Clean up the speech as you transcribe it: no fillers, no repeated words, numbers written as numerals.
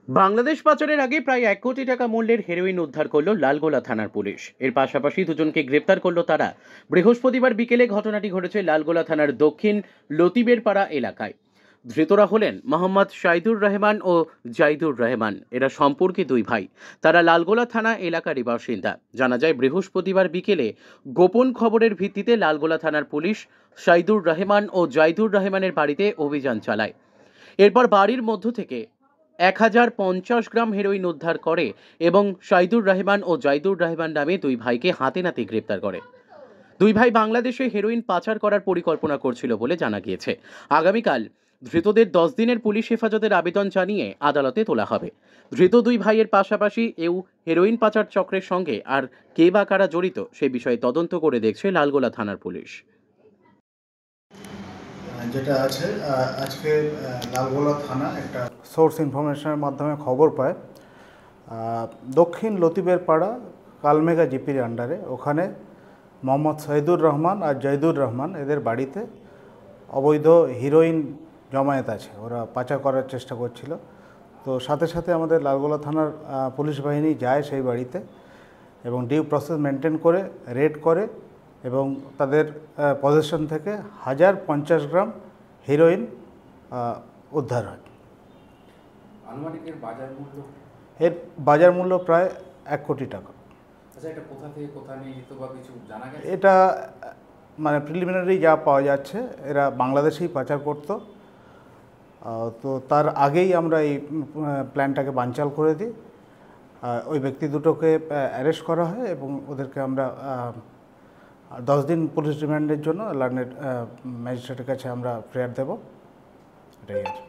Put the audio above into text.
বাংলাদেশ পাচারের আগে প্রায় 1 কোটি টাকা মূল্যের হেরোইন উদ্ধার করল লালগোলা থানার পুলিশ। এর পাশাপাশি দুজনকে গ্রেপ্তার করল তারা। বৃহস্পতিবার বিকেলে ঘটনাটি ঘটেছে লালগোলা থানার দক্ষিণ লতিবের পাড়া এলাকায়। ধৃতরা হলেন মোহাম্মদ শাহিদুর রহমান ও জাইদুর রহমান। এরা সম্পর্কে দুই ভাই। তারা লালগোলা থানা এলাকারই বাসিন্দা। জানা যায় বৃহস্পতিবার বিকেলে গোপন খবরের ভিত্তিতে লালগোলা থানার পুলিশ শাহিদুর রহমান ও জাইদুর রহমানের বাড়িতে অভিযান চালায়। এরপর বাড়ির মধ্য থেকে 1050 গ্রাম হেরোইন উদ্ধার করে এবং শাহিদুর রহমান ও জাইদুর রহমান নামে দুই ভাইকে হাতে নাতে গ্রেপ্তার করে। দুই ভাই বাংলাদেশে হেরোইন পাচার করার পরিকল্পনা করছিল বলে জানা গিয়েছে। আগামীকাল ধৃতদের 10 দিনের পুলিশ হেফাজতের আবেদন জানিয়ে আদালতে তোলা হবে। ধৃত দুই ভাইয়ের পাশাপাশি হেরোইন পাচার চক্রের সঙ্গে আর কে বা কারা জড়িত সে বিষয়ে তদন্ত করে দেখছে লালগোলা থানার পুলিশ। যেটা আছে আজকে লালগোলা থানা একটা সোর্স ইনফরমেশনের মাধ্যমে খবর পায় দক্ষিণ লতিবের পাড়া কালমেঘা জিপির আন্ডারে ওখানে মোহাম্মদ শহীদুর রহমান আর জয়দুর রহমান এদের বাড়িতে অবৈধ হিরোইন জমায়েত আছে, ওরা পাচার করার চেষ্টা করছিল। তো সাথে সাথে আমাদের লালগোলা থানার পুলিশ বাহিনী যায় সেই বাড়িতে এবং ডিউ প্রসেস মেনটেন করে রেড করে এবং তাদের পজিশন থেকে 1050 গ্রাম হিরোইন উদ্ধার হয়। আনুমানিক এর বাজার মূল্য? এর বাজার মূল্য প্রায় 1 কোটি টাকা। আচ্ছা, এটা কোথা থেকে কোথা নিয়ে যেত বা কিছু জানা গেছে? এটা মানে প্রিলিমিনারি যা পাওয়া যাচ্ছে এরা বাংলাদেশেই পাচার করতো। তো তার আগেই আমরা এই প্ল্যানটাকে বানচাল করে দিই। ওই ব্যক্তি দুটোকে অ্যারেস্ট করা হয় এবং ওদেরকে আমরা 10 দিন পুলিশ রিমান্ডের জন্য লার্নেড ম্যাজিস্ট্রেটের কাছে আমরা প্রেয়ার দেব। এটাই আছে।